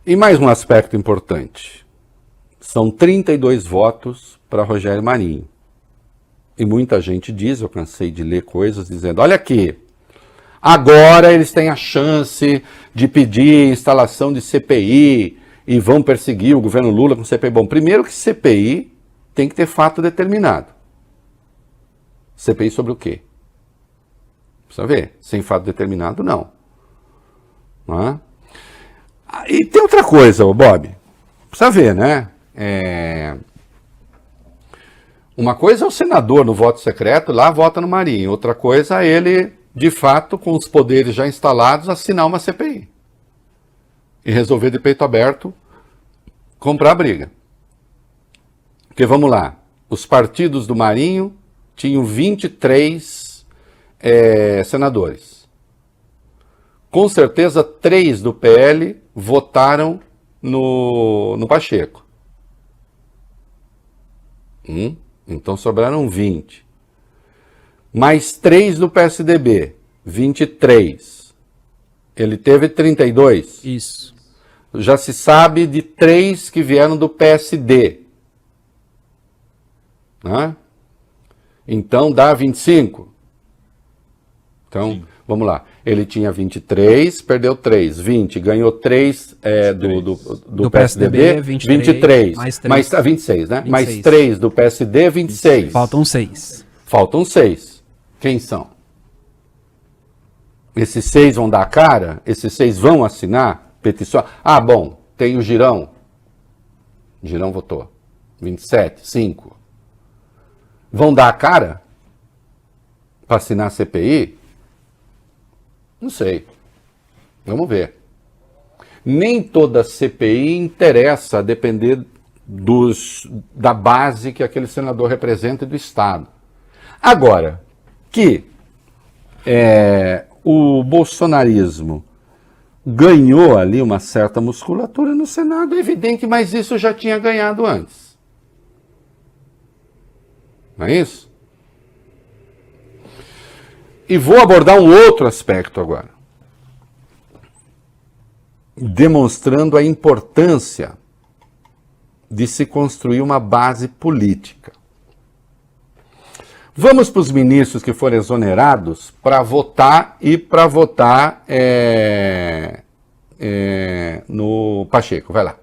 E mais um aspecto importante. São 32 votos para Rogério Marinho. E muita gente diz, eu cansei de ler coisas dizendo, olha aqui, agora eles têm a chance de pedir instalação de CPI e vão perseguir o governo Lula com CPI. Bom, primeiro que CPI tem que ter fato determinado. CPI sobre o quê? Precisa ver. Sem fato determinado, não. E tem outra coisa, Bob. Precisa ver, né? Uma coisa é o senador no voto secreto, lá vota no Marinho. Outra coisa é ele, de fato, com os poderes já instalados, assinar uma CPI. E resolver de peito aberto comprar a briga. Porque vamos lá, os partidos do Marinho tinham 23 senadores. Com certeza, 3 do PL votaram no Pacheco. Então sobraram 20. Mais 3 do PSDB, 23. Ele teve 32. Isso. Já se sabe de 3 que vieram do PSD. Então dá 25. Então, sim. Vamos lá. Ele tinha 23, perdeu 3, 20, ganhou 3 do PSDB, 23. Mais 26, né? 26. Mais 3 do PSD, 26. Faltam 6. Faltam 6. Quem são? Esses 6 vão dar a cara? Esses 6 vão assinar petição? Ah, bom, tem o Girão. Girão votou. 27, 5. Vão dar a cara para assinar a CPI? Não sei. Vamos ver. Nem toda CPI interessa a depender da base que aquele senador representa e do Estado. Agora, que o bolsonarismo ganhou ali uma certa musculatura no Senado, é evidente, mas isso já tinha ganhado antes. Não é isso? E vou abordar um outro aspecto agora, demonstrando a importância de se construir uma base política. Vamos para os ministros que foram exonerados para votar no Pacheco. Vai lá.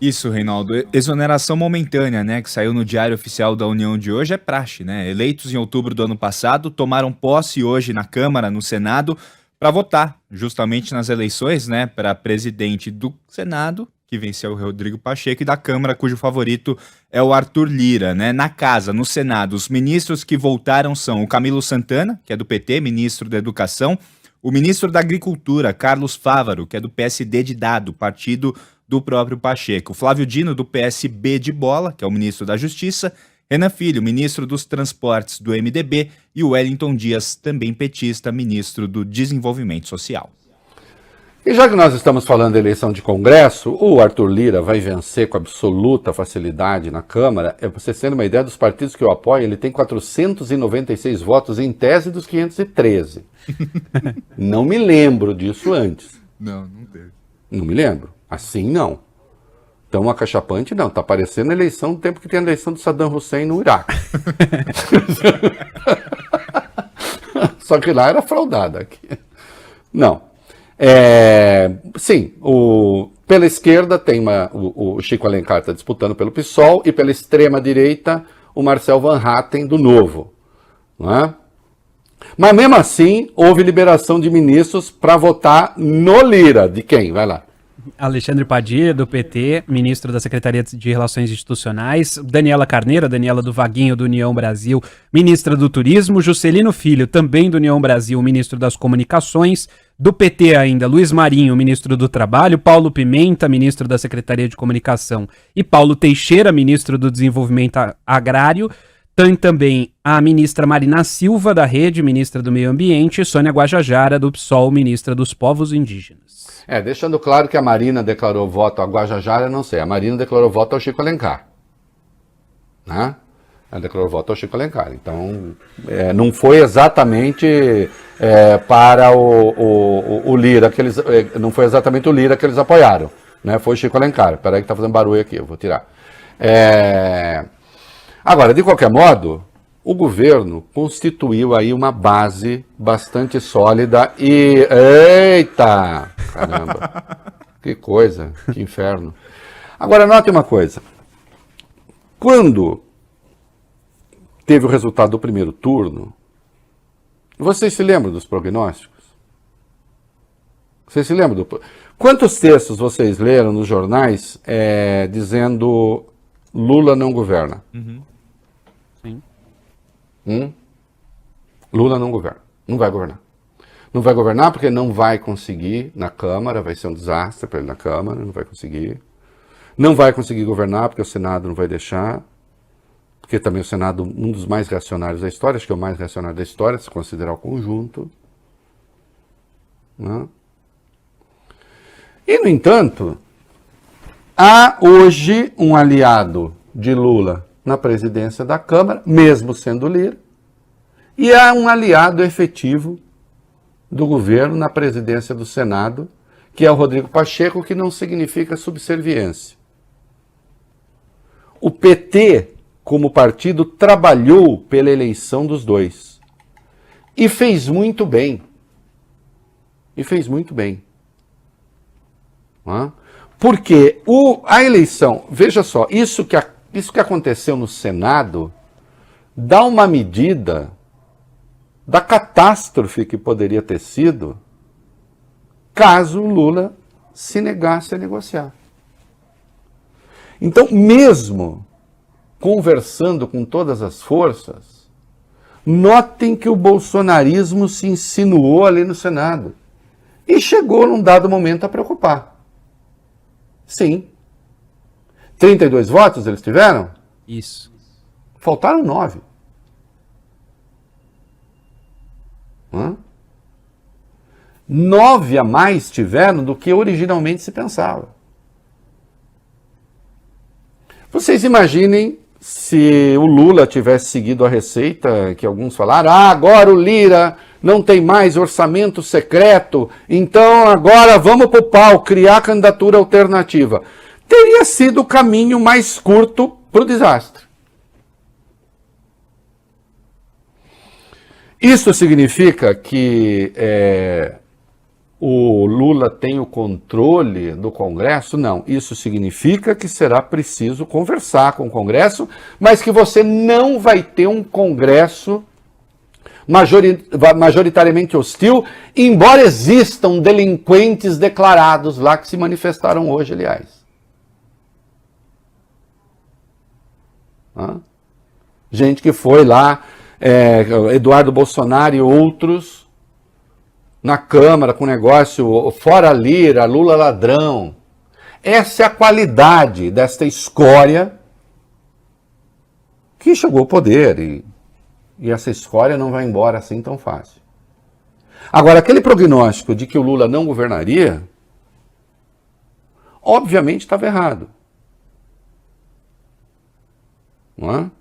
Isso, Reinaldo. Exoneração momentânea, né, que saiu no Diário Oficial da União de hoje, é praxe, né? Eleitos em outubro do ano passado, tomaram posse hoje na Câmara, no Senado, para votar justamente nas eleições, né, para presidente do Senado, que venceu o Rodrigo Pacheco, e da Câmara, cujo favorito é o Arthur Lira, né? Na Casa, no Senado, os ministros que voltaram são o Camilo Santana, que é do PT, ministro da Educação, o ministro da Agricultura, Carlos Fávaro, que é do PSD de Dado, partido do próprio Pacheco, Flávio Dino, do PSB de Bola, que é o ministro da Justiça, Renan Filho, ministro dos Transportes do MDB, e o Wellington Dias, também petista, ministro do Desenvolvimento Social. E já que nós estamos falando da eleição de Congresso, o Arthur Lira vai vencer com absoluta facilidade na Câmara. Para você ter uma ideia dos partidos que o apoiam, ele tem 496 votos em tese dos 513. Não me lembro disso antes. Não teve. Não me lembro. Assim, não. Tão acachapante, não. Está parecendo a eleição do tempo que tem a eleição do Saddam Hussein no Iraque. Só que lá era fraudada. Aqui. Não. Sim, pela esquerda tem o Chico Alencar está disputando pelo PSOL, e pela extrema-direita o Marcel Van Hatten, do Novo. Não é? Mas mesmo assim, houve liberação de ministros para votar no Lira. De quem? Vai lá. Alexandre Padilha, do PT, ministro da Secretaria de Relações Institucionais, Daniela Carneiro, Daniela do Vaguinho, do União Brasil, ministra do Turismo, Juscelino Filho, também do União Brasil, ministro das Comunicações, do PT ainda, Luiz Marinho, ministro do Trabalho, Paulo Pimenta, ministro da Secretaria de Comunicação, e Paulo Teixeira, ministro do Desenvolvimento Agrário. Tem também a ministra Marina Silva, da Rede, ministra do Meio Ambiente, e Sônia Guajajara, do PSOL, ministra dos Povos Indígenas. Deixando claro que a Marina declarou voto a Guajajara, não sei. A Marina declarou voto ao Chico Alencar. Né? Ela declarou voto ao Chico Alencar. Então, não foi exatamente para o Lira que eles... não foi exatamente o Lira que eles apoiaram. Né? Foi Chico Alencar. Peraí que tá fazendo barulho aqui, eu vou tirar. Agora, de qualquer modo, o governo constituiu aí uma base bastante sólida e... Eita! Caramba! Que coisa, que inferno. Agora, note uma coisa. Quando teve o resultado do primeiro turno, vocês se lembram dos prognósticos? Vocês se lembram do... Quantos textos vocês leram nos jornais dizendo Lula não governa? Sim. Lula não governa. Não vai governar. Não vai governar porque não vai conseguir na Câmara, vai ser um desastre para ele na Câmara, não vai conseguir. Não vai conseguir governar porque o Senado não vai deixar, porque também o Senado, um dos mais reacionários da história, acho que é o mais reacionário da história, se considerar o conjunto. Né? E, no entanto, há hoje um aliado de Lula na presidência da Câmara, mesmo sendo Lira, e há um aliado efetivo do governo na presidência do Senado, que é o Rodrigo Pacheco, que não significa subserviência. O PT, como partido, trabalhou pela eleição dos dois. E fez muito bem. Porque a eleição, veja só, isso que aconteceu no Senado dá uma medida da catástrofe que poderia ter sido caso o Lula se negasse a negociar. Então, mesmo conversando com todas as forças, notem que o bolsonarismo se insinuou ali no Senado e chegou num dado momento a preocupar. Sim. 32 votos eles tiveram? Isso. Faltaram 9. 9 a mais tiveram do que originalmente se pensava. Vocês imaginem se o Lula tivesse seguido a receita que alguns falaram, agora o Lira não tem mais orçamento secreto, então agora vamos pro pau, criar candidatura alternativa. Teria sido o caminho mais curto para o desastre. Isso significa que o Lula tem o controle do Congresso? Não. Isso significa que será preciso conversar com o Congresso, mas que você não vai ter um Congresso majoritariamente hostil, embora existam delinquentes declarados lá que se manifestaram hoje, aliás. Gente que foi lá, Eduardo Bolsonaro e outros, na Câmara com negócio fora Lira, Lula ladrão. Essa é a qualidade desta escória que chegou ao poder e essa escória não vai embora assim tão fácil. Agora, aquele prognóstico de que o Lula não governaria, obviamente estava errado. Não é?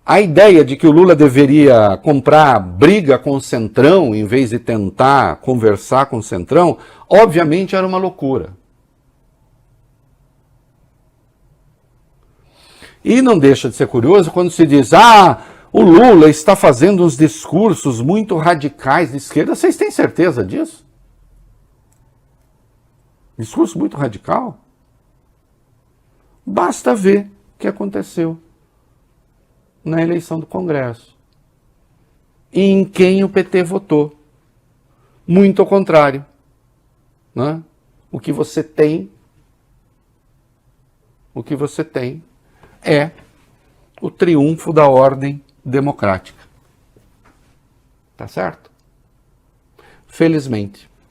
A ideia de que o Lula deveria comprar briga com o Centrão em vez de tentar conversar com o Centrão, obviamente era uma loucura. E não deixa de ser curioso quando se diz, o Lula está fazendo uns discursos muito radicais de esquerda. Vocês têm certeza disso? Discurso muito radical? Basta ver o que aconteceu na eleição do Congresso. E em quem o PT votou. Muito ao contrário. Né? O que você tem é o triunfo da ordem democrática. Tá certo? Felizmente.